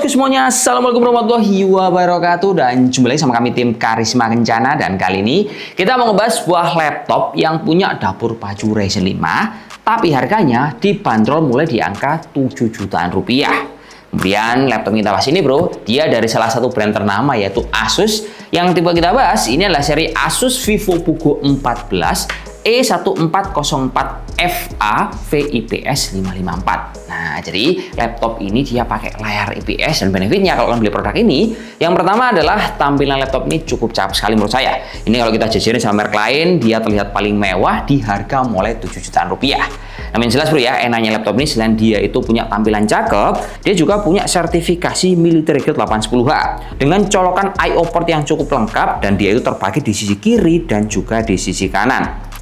bosku semuanya, assalamualaikum warahmatullahi wabarakatuh. Dan jumpa lagi sama kami tim Karisma Kencana. Dan kali ini kita mau ngebahas sebuah laptop yang punya dapur pacu Ryzen 5, tapi harganya dibanderol mulai di angka 7 jutaan rupiah. Kemudian laptop kita bahas ini bro, dia dari salah satu brand ternama yaitu Asus. Yang tipe kita bahas ini adalah seri Asus VivoBook 14 E1404FA VIPS 554. Nah, jadi laptop ini dia pakai layar IPS, dan benefitnya kalau kalian beli produk ini, yang pertama adalah tampilan laptop ini cukup cakep sekali menurut saya. Ini kalau kita jajarin sama merek lain, dia terlihat paling mewah di harga mulai 7 jutaan rupiah. Nah, yang jelas bro ya, enaknya laptop ini selain dia itu punya tampilan cakep, dia juga punya sertifikasi military grade 810H dengan colokan I/O port yang cukup lengkap, dan dia itu terbagi di sisi kiri dan juga di sisi kanan.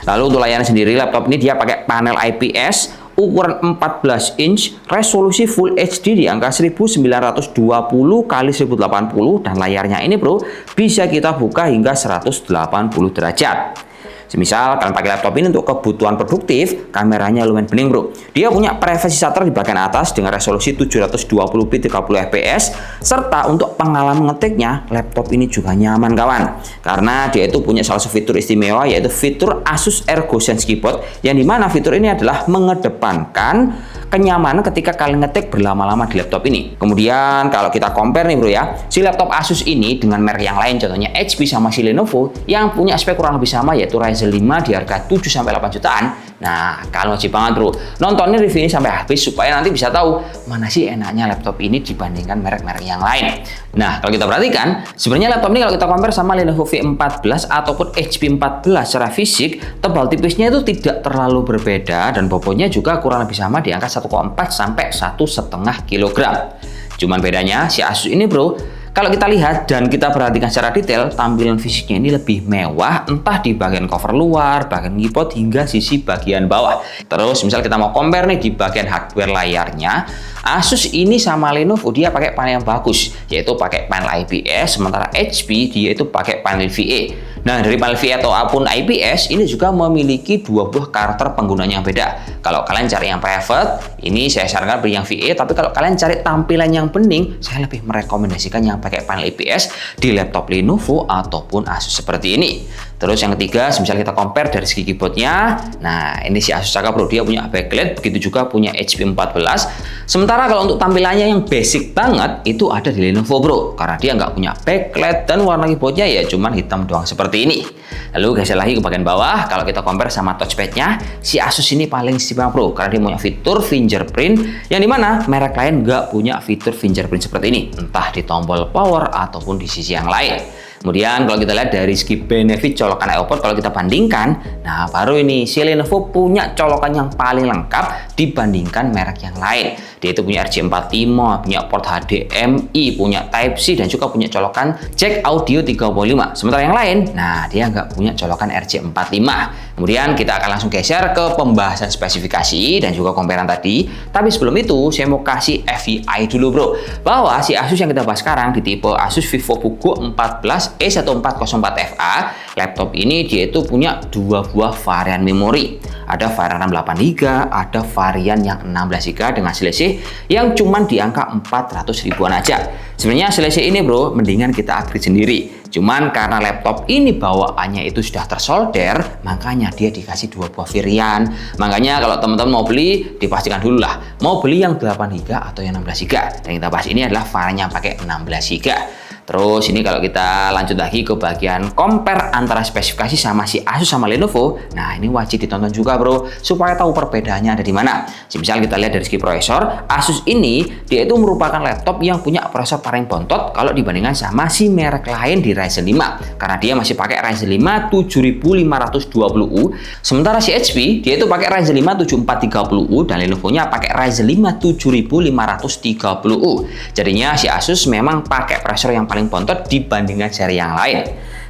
Lalu untuk layarnya sendiri, laptop ini dia pakai panel IPS ukuran 14 inch, resolusi Full HD di angka 1920 x 1080, dan layarnya ini bro bisa kita buka hingga 180 derajat. Semisal kalian pakai laptop ini untuk kebutuhan produktif, kameranya lumayan bening bro. Dia punya privacy shutter di bagian atas dengan resolusi 720p 30 fps, serta untuk pengalaman ngetiknya, laptop ini juga nyaman kawan. Karena dia itu punya salah satu fitur istimewa, yaitu fitur Asus ErgoSense Keyboard, yang dimana fitur ini adalah mengedepankan kenyamanan ketika kalian ngetik berlama-lama di laptop ini. Kemudian kalau kita compare nih bro ya, si laptop Asus ini dengan merek yang lain, contohnya HP sama si Lenovo, yang punya spek kurang lebih sama yaitu Ryzen 5 di harga 7-8 jutaan. Nah, kalian wajib banget bro nontonin review ini sampai habis supaya nanti bisa tahu mana sih enaknya laptop ini dibandingkan merek-merek yang lain. Nah, kalau kita perhatikan, sebenarnya laptop ini kalau kita compare sama Lenovo V14 ataupun HP 14 secara fisik, tebal tipisnya itu tidak terlalu berbeda, dan bobotnya juga kurang lebih sama di angka 1,4 sampai 1,5 kg. Cuman bedanya si Asus ini bro, kalau kita lihat dan kita perhatikan secara detail, tampilan fisiknya ini lebih mewah, entah di bagian cover luar, bagian keyboard, hingga sisi bagian bawah. Terus misal kita mau compare nih di bagian hardware layarnya, Asus ini sama Lenovo dia pakai panel yang bagus, yaitu pakai panel IPS, sementara HP dia itu pakai panel VA. Nah, dari panel VA ataupun IPS ini juga memiliki dua buah karakter penggunanya yang beda. Kalau kalian cari yang private, ini saya sarankan beli yang VA, tapi kalau kalian cari tampilan yang bening, saya lebih merekomendasikan yang pakai panel IPS di laptop Lenovo ataupun Asus seperti ini. Terus yang ketiga, misalnya kita compare dari segi keyboardnya, nah ini si Asus cakep bro, dia punya backlight, begitu juga punya HP 14. Sementara kalau untuk tampilannya yang basic banget, itu ada di Lenovo bro, karena dia nggak punya backlight, dan warna keyboardnya ya cuman hitam doang seperti ini. Lalu geser lagi ke bagian bawah, kalau kita compare sama touchpadnya, si Asus ini paling istimewa bro, karena dia punya fitur fingerprint, yang dimana merek lain nggak punya fitur fingerprint seperti ini, entah di tombol power ataupun di sisi yang lain. Kemudian kalau kita lihat dari segi benefit colokan I/O port, kalau kita bandingkan, nah baru ini si Lenovo punya colokan yang paling lengkap dibandingkan merek yang lain. Dia itu punya RJ45, punya port HDMI, punya Type-C, dan juga punya colokan jack audio 3.5. Sementara yang lain, nah dia nggak punya colokan RJ45. Kemudian kita akan langsung geser ke pembahasan spesifikasi dan juga comparean tadi. Tapi sebelum itu, saya mau kasih FYI dulu bro, bahwa si Asus yang kita bahas sekarang di tipe Asus VivoBook 14 E1404FA, laptop ini dia itu punya dua buah varian memori. Ada varian RAM 8GB, ada varian yang 16GB dengan selisih yang cuman di angka 400 ribuan aja. Sebenarnya selisih ini bro, mendingan kita upgrade sendiri. Cuman karena laptop ini bawaannya itu sudah tersolder, makanya dia dikasih dua buah varian. Makanya kalau teman-teman mau beli, dipastikan dulu lah, mau beli yang 8GB atau yang 16GB. Dan kita bahas ini adalah varian yang pakai 16GB. Terus ini kalau kita lanjut lagi ke bagian compare antara spesifikasi sama si Asus sama Lenovo, nah ini wajib ditonton juga bro, supaya tahu perbedaannya ada di mana. Misal kita lihat dari segi prosesor, Asus ini dia itu merupakan laptop yang punya prosesor paling bontot kalau dibandingkan sama si merek lain di Ryzen 5, karena dia masih pakai Ryzen 5 7520U, sementara si HP dia itu pakai Ryzen 5 7430U, dan Lenovo-nya pakai Ryzen 5 7530U. Jadinya si Asus memang pakai prosesor yang paling bontot dibandingkan seri yang lain.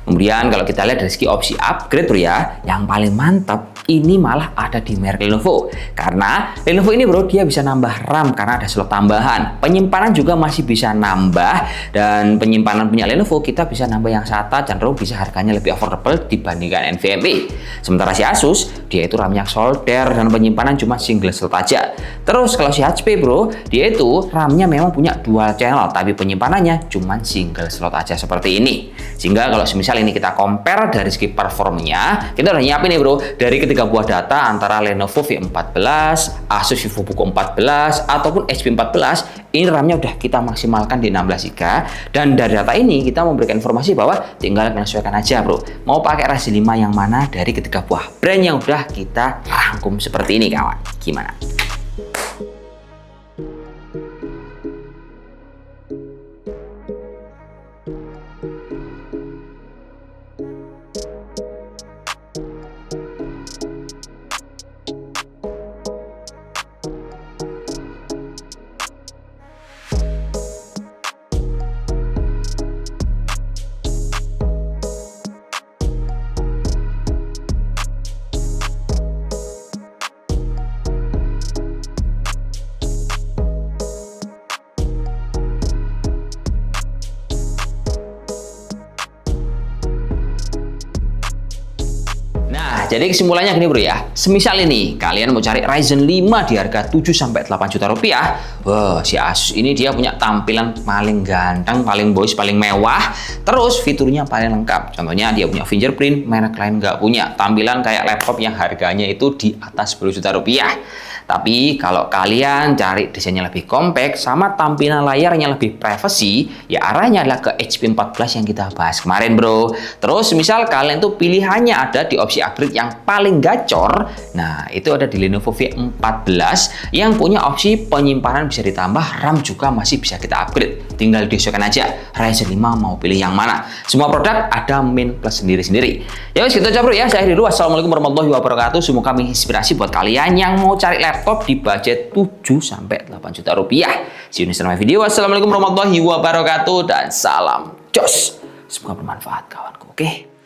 Kemudian kalau kita lihat dari segi opsi upgrade bro ya, yang paling mantap ini malah ada di merek Lenovo. Karena Lenovo ini bro, dia bisa nambah RAM karena ada slot tambahan. Penyimpanan juga masih bisa nambah, dan penyimpanan punya Lenovo kita bisa nambah yang SATA, cenderung bisa harganya lebih affordable dibandingkan NVMe. Sementara si Asus, dia itu RAM-nya solder dan penyimpanan cuma single slot aja. Terus kalau si HP bro, dia itu RAM-nya memang punya dual channel, tapi penyimpanannya cuma single slot aja seperti ini. Sehingga kalau semisal ini kita compare dari segi performanya, kita udah nyiapin nih bro, dari ketiga buah data antara Lenovo V14, Asus VivoBook 14, ataupun HP 14, ini RAM-nya udah kita maksimalkan di 16 GB. Dan dari data ini kita memberikan informasi bahwa tinggal menyesuaikan aja bro, mau pakai Ryzen 5 yang mana dari ketiga buah brand yang udah kita rangkum seperti ini kawan. Gimana? Jadi kesimpulannya gini bro ya, semisal ini kalian mau cari Ryzen 5 di harga 7-8 juta rupiah, wah si Asus ini dia punya tampilan paling ganteng, paling boys, paling mewah, terus fiturnya paling lengkap. Contohnya dia punya fingerprint, merek lain nggak punya. Tampilan kayak laptop yang harganya itu di atas 10 juta rupiah. Tapi kalau kalian cari desainnya lebih compact sama tampilan layarnya lebih privacy, ya arahnya adalah ke HP 14 yang kita bahas kemarin bro. Terus misal kalian tuh pilihannya ada di opsi upgrade yang paling gacor, nah itu ada di Lenovo V14 yang punya opsi penyimpanan bisa ditambah, RAM juga masih bisa kita upgrade. Tinggal disesuaikan aja Ryzen 5 mau pilih yang mana. Semua produk ada min plus sendiri-sendiri. Ya wes gitu aja bro ya, saya akhiri dulu. Assalamualaikum warahmatullahi wabarakatuh. Semoga menginspirasi buat kalian yang mau cari laptop di budget 7-8 juta rupiah. See you next time video. Wassalamualaikum warahmatullahi wabarakatuh dan salam jos. Semoga bermanfaat kawanku. Oke.